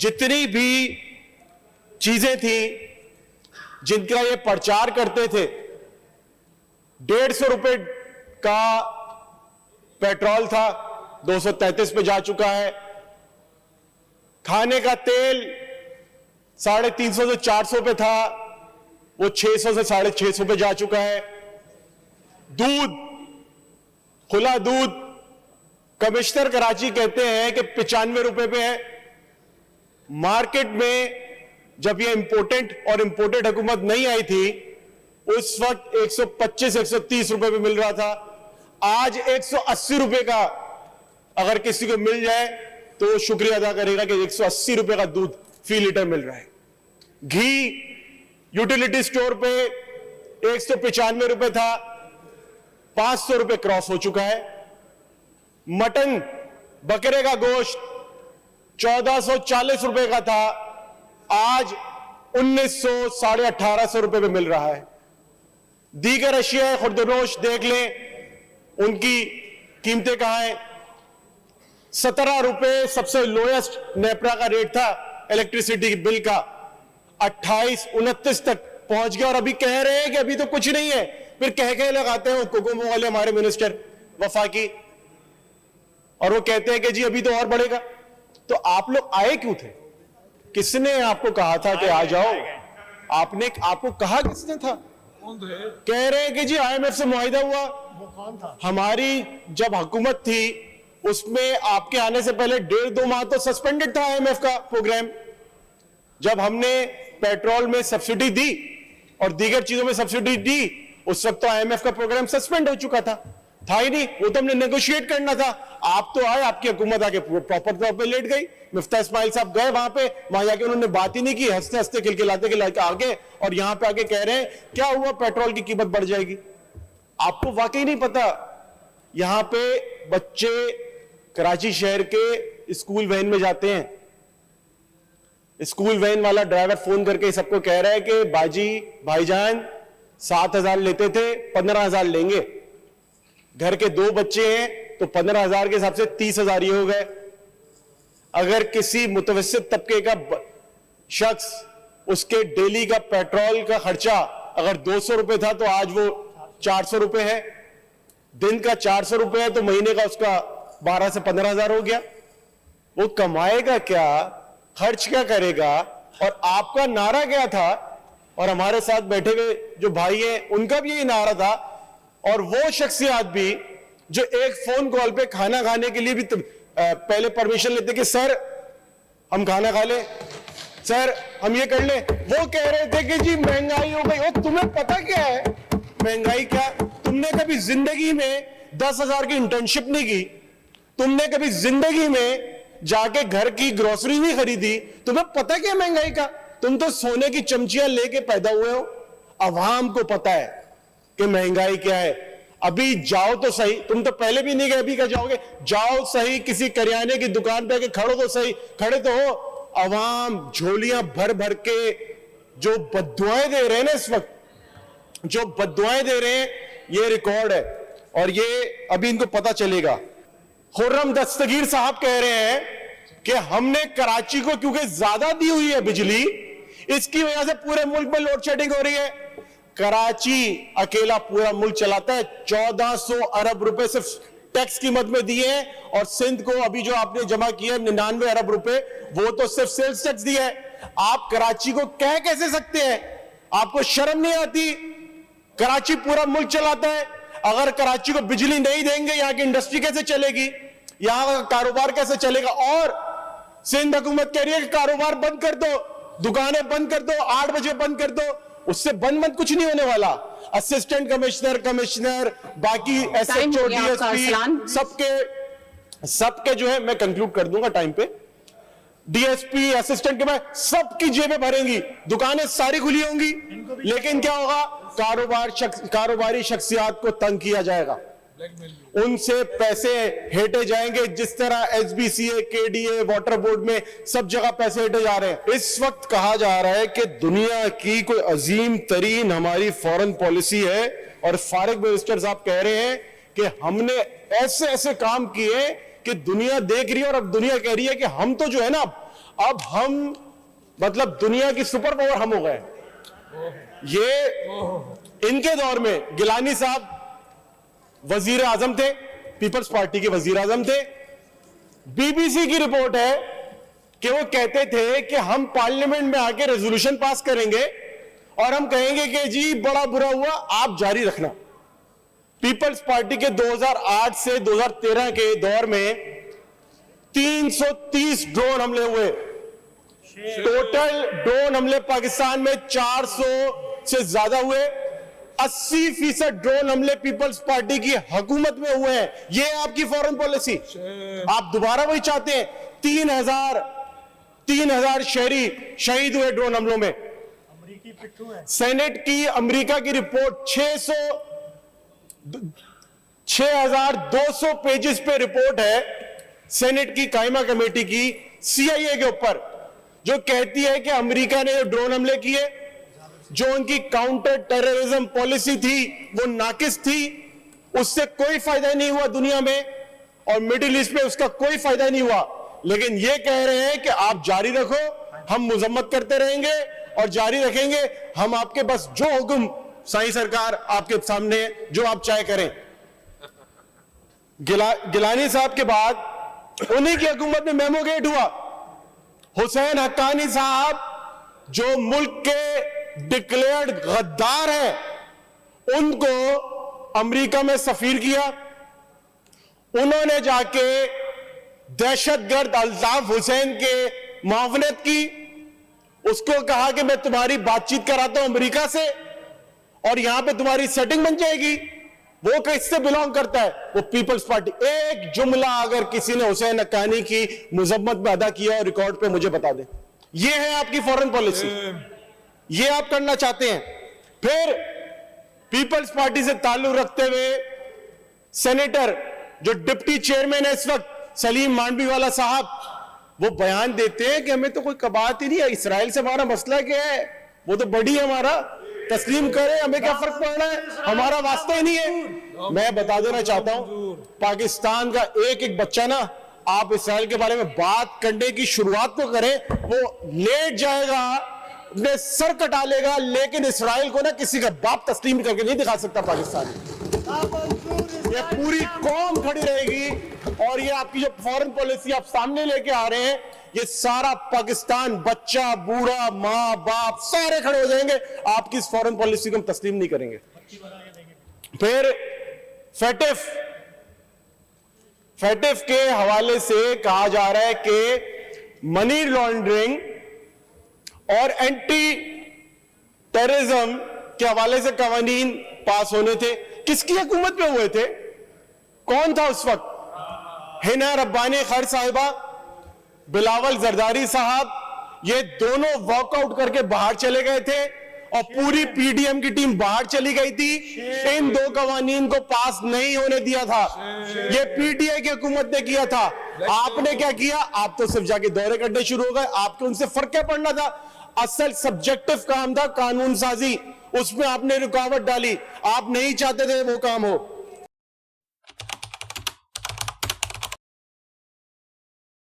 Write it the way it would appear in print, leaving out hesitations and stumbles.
जितनी भी चीजें थी जिनका ये प्रचार करते थे, 150 रुपए का पेट्रोल था 233 पे जा चुका है। खाने का तेल 350 से 400 पे था, वो 600 से 650 पे जा चुका है। दूध, खुला दूध, कमिश्नर कराची कहते हैं कि 95 रुपए पे है। मार्केट में जब ये इंपोर्टेड हुकूमत नहीं आई थी, उस वक्त 125-130 रुपए पे मिल रहा था। आज 180 रुपए का अगर किसी को मिल जाए तो वो शुक्रिया अदा करेगा कि 180 रुपए का दूध फी लीटर मिल रहा है। घी यूटिलिटी स्टोर पे 195 रुपए था, 500 रुपए क्रॉस हो चुका है। मटन, बकरे का गोश्त 1440 रुपए का था, आज 1900, 1850 रुपए पे मिल रहा है। दीगर अशिया खुर्दनोश देख लें, उनकी कीमतें कहां हैं। 17 रुपए सबसे लोएस्ट नेपरा का रेट था इलेक्ट्रिसिटी बिल का, 28-29 तक पहुंच गया और अभी कह रहे हैं कि अभी तो कुछ नहीं है। फिर कह लगाते हैं कोकोमो वाले हमारे मिनिस्टर वफाकी, और वो कहते हैं कि जी अभी तो और बढ़ेगा। तो आप लोग आए क्यों थे? किसने आपको कहा था कि आ जाओ? आपको कहा किसने था? कह रहे हैं कि जी IMF से मुआहिदा हुआ। हमारी जब हुकूमत थी उसमें आपके आने से पहले 1.5-2 माह तो सस्पेंडेड था IMF का प्रोग्राम। जब हमने पेट्रोल में सब्सिडी दी और दीगर चीजों में सब्सिडी दी, उस वक्त तो IMF का प्रोग्राम सस्पेंड हो चुका था ही नहीं। वो तो हमने नेगोशिएट करना था। आप तो आए, आपकी हुकूमत आके प्रॉपर तौर पे लेट गई। मिफ्ता इस्माइल साहब गए वहां जाके उन्होंने बात ही नहीं की, हंसते हंसते खिलखिलाते आगे, और यहां पे आके कह रहे हैं क्या हुआ, पेट्रोल की कीमत बढ़ जाएगी। आपको वाकई नहीं पता, यहां पे बच्चे कराची शहर के स्कूल वैन में जाते हैं, स्कूल वैन वाला ड्राइवर फोन करके सबको कह रहा है कि बाजी भाईजान 7,000 लेते थे, 15,000 लेंगे। घर के 2 बच्चे हैं तो 15,000 के हिसाब से 30,000 ये हो गए। अगर किसी मुतवस्सित तबके का शख्स, उसके डेली का पेट्रोल का खर्चा अगर 200 रुपए था तो आज वो 400 रुपए है। दिन का 400 रुपए है तो महीने का उसका 12 से 15,000 हो गया। वो कमाएगा क्या, खर्च क्या करेगा? और आपका नारा क्या था? और हमारे साथ बैठे हुए जो भाई हैं उनका भी यही नारा था। और वो शख्सियत भी जो एक फोन कॉल पे खाना खाने के लिए भी पहले परमिशन लेते कि सर हम खाना खा ले, सर हम ये कर ले, वो कह रहे थे कि जी महंगाई हो गई। और तुम्हें पता क्या है महंगाई क्या? तुमने कभी जिंदगी में 10,000 की इंटर्नशिप नहीं की, तुमने कभी जिंदगी में जाके घर की ग्रोसरी नहीं खरीदी, तुम्हें पता क्या महंगाई का? तुम तो सोने की चमचियां लेके पैदा हुए हो। अवाम को पता है कि महंगाई क्या है। अभी जाओ तो सही, तुम तो पहले भी नहीं गए, अभी क्या जाओगे? जाओ सही, किसी करियाने की दुकान पे खड़ो तो सही, खड़े तो हो। अवाम झोलियां भर भर के जो बद्दुआएं दे रहे हैं ना, इस वक्त जो बद्दुआएं दे रहे हैं, ये रिकॉर्ड है और ये अभी इनको पता चलेगा। खुर्रम दस्तगीर साहब कह रहे हैं कि हमने कराची को क्योंकि ज्यादा दी हुई है बिजली, इसकी वजह से पूरे मुल्क में लोड शेडिंग हो रही है। कराची अकेला पूरा मुल्क चलाता है। 1400 अरब रुपए सिर्फ टैक्स की मद में दिए हैं, और सिंध को अभी जो आपने जमा किया 99 अरब रुपए, वो तो सिर्फ सेल्स टैक्स दिया है। आप कराची को कह कैसे सकते हैं? आपको शर्म नहीं आती? कराची पूरा मुल्क चलाता है। अगर कराची को बिजली नहीं देंगे, यहां की इंडस्ट्री कैसे चलेगी, यहां का कारोबार कैसे चलेगा? और सिंध हुकूमत कह रही है कि कारोबार बंद कर दो, दुकानें बंद कर दो, 8 बजे बंद कर दो। उससे बंद कुछ नहीं होने वाला। असिस्टेंट कमिश्नर, बाकी SHO, DSP, सबके जो है, मैं कंक्लूड कर दूंगा टाइम पे, DSP असिस्टेंट के बाद सबकी जेबें भरेंगी, दुकानें सारी खुली होंगी, लेकिन क्या होगा? कारोबारी शख्सियात को तंग किया जाएगा, उनसे पैसे हेटे जाएंगे। जिस तरह SBCA, KDA, वाटर बोर्ड में सब जगह पैसे हेटे जा रहे हैं। इस वक्त कहा जा रहा है कि दुनिया की कोई अजीम तरीन हमारी फॉरेन पॉलिसी है, और फारिग मिनिस्टर साहब कह रहे हैं कि हमने ऐसे ऐसे काम किए कि दुनिया देख रही है और अब दुनिया कह रही है कि हम तो जो है ना, अब हम मतलब दुनिया की सुपर पावर हम हो गए। ये इनके दौर में गिलानी साहब वजीर आजम थे, पीपल्स पार्टी के वजीर आजम थे। बीबीसी की रिपोर्ट है कि वो कहते थे कि हम पार्लियामेंट में आके रेजोल्यूशन पास करेंगे और हम कहेंगे कि जी बड़ा बुरा हुआ, आप जारी रखना। पीपल्स पार्टी के 2008 से 2013 के दौर में 330 ड्रोन हमले हुए। टोटल ड्रोन हमले पाकिस्तान में 400 से ज्यादा हुए। 80% ड्रोन हमले पीपल्स पार्टी की हुकूमत में हुए हैं। ये है आपकी फॉरेन पॉलिसी। आप दोबारा वही चाहते हैं। 3,000 शहरी शहीद हुए ड्रोन हमलों में। सेनेट की अमेरिका की रिपोर्ट 6,200 पेजेस पे रिपोर्ट है सेनेट की कायमा कमेटी की CIA के ऊपर, जो कहती है कि अमेरिका ने जो ड्रोन हमले किए, जो उनकी काउंटर टेररिज्म पॉलिसी थी वो नाकिस थी, उससे कोई फायदा नहीं हुआ दुनिया में और मिडिल ईस्ट में उसका कोई फायदा नहीं हुआ। लेकिन ये कह रहे हैं कि आप जारी रखो, हम मजम्मत करते रहेंगे और जारी रखेंगे। हम आपके बस जो हुक्म साईं सरकार आपके सामने जो आप चाहे करें। गिलानी साहब के बाद उन्हीं की हुकूमत में मेमो गेट हुआ। हुसैन हक्कानी साहब जो मुल्क के डिक्लेयर्ड गद्दार हैं, उनको अमेरिका में सफीर किया। उन्होंने जाके दहशतगर्द अल्ताफ हुसैन के मुआवनत की, उसको कहा कि मैं तुम्हारी बातचीत कराता हूं अमेरिका से और यहां पे तुम्हारी सेटिंग बन जाएगी। वो किससे बिलोंग करता है? वो पीपल्स पार्टी। एक जुमला अगर किसी ने हुसैन हक्कानी की मुजम्मत में अदा किया और रिकॉर्ड पे मुझे बता दे। ये है आपकी फॉरेन पॉलिसी, ये आप करना चाहते हैं। फिर पीपल्स पार्टी से ताल्लुक रखते हुए सेनेटर जो डिप्टी चेयरमैन है इस वक्त, सलीम मांडवीवाला साहब, वो बयान देते हैं कि हमें तो कोई कबात ही नहीं है, इसराइल से हमारा मसला क्या है, वो तो बड़ी है, हमारा तस्लीम करे, हमें क्या फर्क पड़ रहा है, हमारा वास्ता ही नहीं है। मैं बता देना चाहता हूं, पाकिस्तान का एक एक बच्चा ना, आप इसराइल के बारे में बात करने की शुरुआत तो करें, वो लेट जाएगा, अपने सर कटा लेगा, लेकिन इसराइल को ना किसी का बाप तस्लीम करके नहीं दिखा सकता पाकिस्तान। ये पूरी कौम खड़ी रहेगी और ये आपकी जो फॉरेन पॉलिसी आप सामने लेके आ रहे हैं, ये सारा पाकिस्तान, बच्चा, बूढ़ा, मां बाप सारे खड़े हो जाएंगे, आपकी इस फॉरेन पॉलिसी को हम तस्लीम नहीं करेंगे। फिर फैटिफ के हवाले से कहा जा रहा है कि मनी लॉन्ड्रिंग और एंटी टेररिज्म के हवाले से कवानीन पास होने थे। किसकी हुकूमत में हुए थे? कौन था उस वक्त? हिना रब्बानी खैर साहिबा, बिलावल जरदारी साहब, ये दोनों वॉकआउट करके बाहर चले गए थे और पूरी पीडीएम की टीम बाहर चली गई थी। इन दो कवानीन को पास नहीं होने दिया था, ये पीटीआई की हुकूमत ने किया था। आपने क्या किया? आप तो सिर्फ जाके दौरे करने शुरू हो गए, आपको उनसे फर्क क्या पड़ना था? असल सब्जेक्टिव काम था कानून साजी, उसमें आपने रुकावट डाली, आप नहीं चाहते थे वो काम हो।